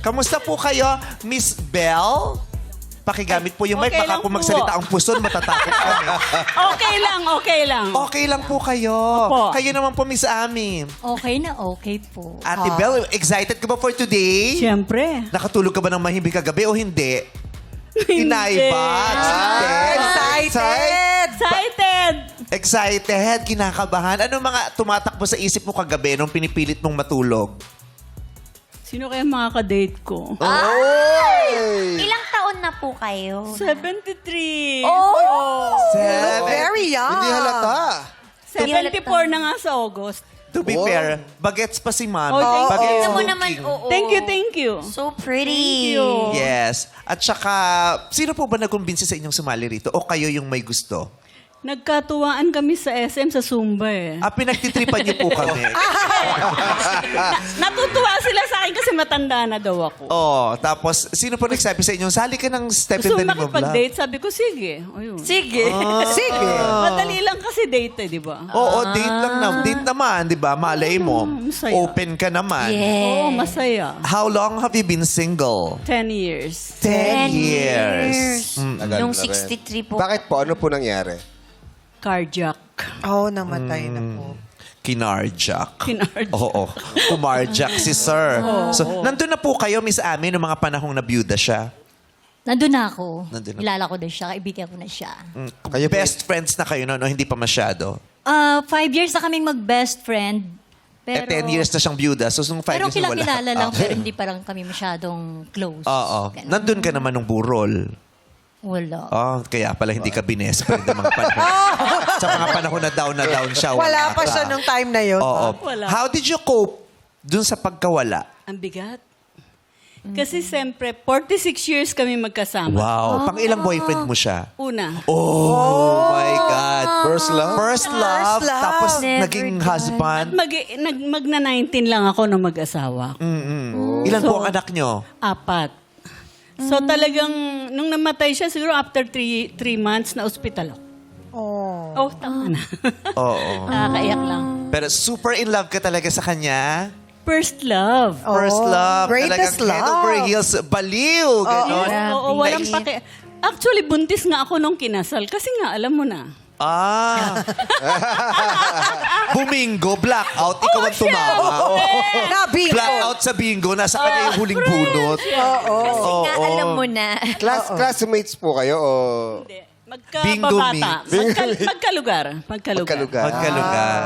Kamusta po kayo, Miss Belle? Pakigamit po yung mic. Okay Baka lang kung po. magsalita ang puson, matatakot kami. Okay lang, okay lang. Okay lang po kayo. Opo. Kayo naman po, Miss Ami. Okay na okay po. Ate Belle, excited ka ba for today? Siyempre. Nakatulog ka ba ng mahimbing kagabi o hindi? Inaiba. Excited! Excited! Excited, kinakabahan. Ano mga tumatakbo sa isip mo kagabi nung pinipilit mong matulog? Sino kaya makaka-date ko? Ilang taon na po kayo? 73. Oh! Very young. Hindi halata. 74 na nga sa August. To be fair, bagets pa si Mami. Oh, thank Bagets you. Tignan mo looking. naman, oo. Thank you. So pretty. Thank you. Yes. At saka, sino po ba nagkumbinsi sa inyong sumali rito? O kayo yung may gusto? Nagkatuwaan kami sa SM sa Zumba eh. Pinagtitripan niyo po kami. Natutuwa sila sa akin kasi matanda na daw ako. Oh, tapos, sino po nagsabi sa inyo, sali ka ng step Gusto in the name of love? makipag-date? Sabi ko, sige. Ayun. Sige. Sige. Madali lang kasi date eh, di ba? Oo, date lang na. Date naman, di ba? Malay mo. masaya. Open ka naman. Yeah. Oo, masaya. How long have you been single? 10 years. 10 years. Tagal Yung na rin. 63 po. Bakit po? Ano po nangyari? Cardiac. Oh, namatay na po. Kinarjak. Kinarjak. Oo. Kumarjak si sir. So, nandun na po kayo, Miss Ami, noong mga panahong nabiyuda siya. Nandun na ako. Nandun na. Kilala ko na siya. Kaibigan ko na siya. Kayo po- Best friends na kayo noon, o hindi pa masyado? 5 years na kaming mag-best friend. Pero, 10 years na siyang biyuda, so nung 5 pero years na wala. kilala lang, pero hindi parang kami masyadong close. Oo. Ganun. Nandun ka naman nung burol. Wala. Kaya pala hindi ka bines friend ng mga panahon. Sa mga panahon na down siya. Wala pa ka. siya nung time na yun. Oo. Wala. How did you cope dun sa pagkawala? Ang bigat. Kasi siyempre, 46 years kami magkasama. Wow. Pang ilang boyfriend mo siya? Una. Oh my God. First love? First love, First love. tapos Never naging done. husband. Magna 19 lang ako nung mag-asawa. Ilan po So- ang anak nyo? 4. So talagang, nung namatay siya, siguro after 3 months na ospital ako. Oh. Oh, tama na. Oo. Nakakaiyak lang. Pero super in love ka talaga sa kanya? First love. First love. Greatest talagang head over love. heels. Baliw. Ganon. Grabe. Oo, walang paki... Actually, buntis nga ako nung kinasal. Kasi nga, alam mo na. Bumingo, blackout, ikaw ang tumama. Nabingo. Blackout sa bingo, nasa kanya yung huling bunot. Kasi nga, alam mo na. Classmates po kayo o... Hindi. Bingo Magkababata. meets. Magkalugar. Magkalugar? Magkalugar.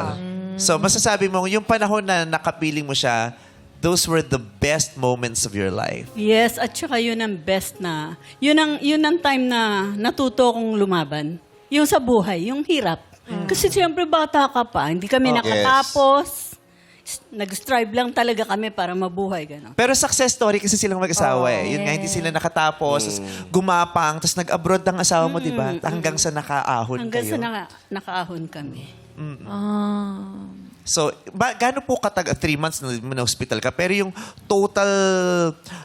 So, masasabi mo, yung panahon na nakapiling mo siya, those were the best moments of your life. Yes, at saka yun ang best na... Yun ang time na natuto kong lumaban. Yung sa buhay, yung hirap. Kasi siyempre bata ka pa, hindi kami nakatapos. Nag-strive lang talaga kami para mabuhay. Gano'n. Pero success story kasi silang mag-asawa eh. Yun nga, hindi sila nakatapos, tas gumapang, tapos nag-abroad ang asawa mo, di ba? Hanggang sa nakaahon Hanggang kayo. sa nakaahon kami. So, gaano po 3 months na hospital ka? Pero yung total...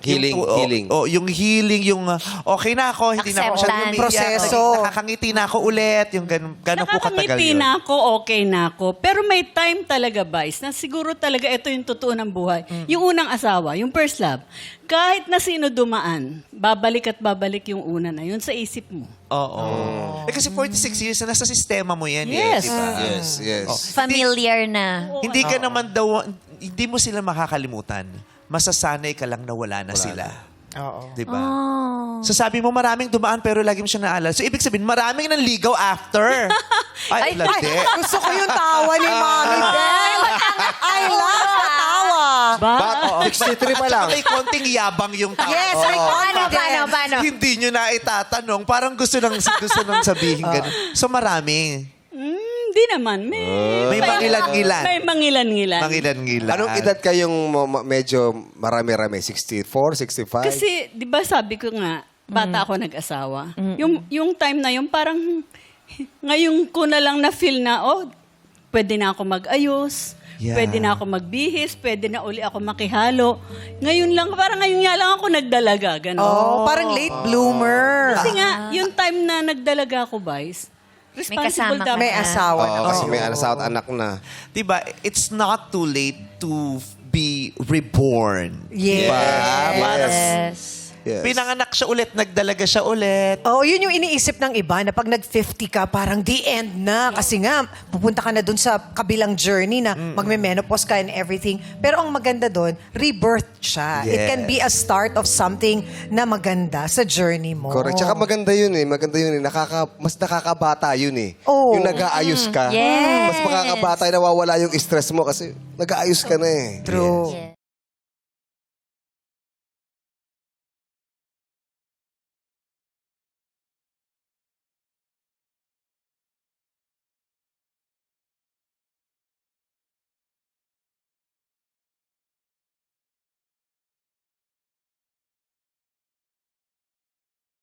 Healing, healing. Yung healing, yung okay na ako, hindi na ako masyadong Acceptance. umiiyak, Proseso. nakakangiti na ako ulit. Yung gaano po katagal Nakakangiti yun? na ako, okay na ako. Pero may time talaga, Vice, na siguro talaga ito yung totoo ng buhay. Yung unang asawa, yung first love, kahit na sino dumaan, babalik at babalik yung una na yun sa isip mo. Oo. Kasi 46 years na nasa sistema mo yan Yes. eh, di ba? Yes, yes. Familiar na. Hindi ka naman daw, hindi mo sila makakalimutan. Masasanay ka lang na wala na sila. Oo. Di ba? So sabi mo maraming dumaan pero lagi mo siya naalala. So ibig sabihin maraming nanligaw after. Ay, landi. Gusto ko yung tawa ni Mami Belle. I love the tawa. Ba? 63 pa lang. May konting yabang yung tao. Yes, may confidence. Paano? Hindi nyo na itatanong. Parang gusto nang sabihin ganun. So marami. Hindi naman. May mangilan-ngilan. May mangilan-ngilan. Mangilan-ngilan. Anong edad kayong medyo marami-rami? 64, 65? Kasi, di ba sabi ko nga, bata ako nag-asawa. Yung time na yun, parang ngayon ko na lang na-feel na, pwede na ako mag-ayos, Yeah. pwede na ako magbihis, pwede na uli ako makihalo. Ngayon lang, parang ngayon nga lang ako nagdalaga. Ganun. Oh, parang late bloomer. Kasi nga, yung time na nagdalaga ako, Vice, responsible kasama ka dapat. May asawa na. Oo, kasi may asawa at anak na. Diba, it's not too late to be reborn. Yes. Diba? Parang Yes. pinanganak siya ulit, nagdalaga siya ulit. Oo, yun yung iniisip ng iba na pag nag-50 ka, parang the end na. Kasi nga, pupunta ka na dun sa kabilang journey na magme-menopause ka and everything. Pero ang maganda dun, rebirth siya. It can be a start of something na maganda sa journey mo. Correct. Tsaka maganda yun eh. Maganda yun eh. Mas nakakabata yun eh. Oo. Yung nag-aayos ka. Yes. Mas makakabata, nawawala yung stress mo kasi nag-aayos ka na eh. True. Yes.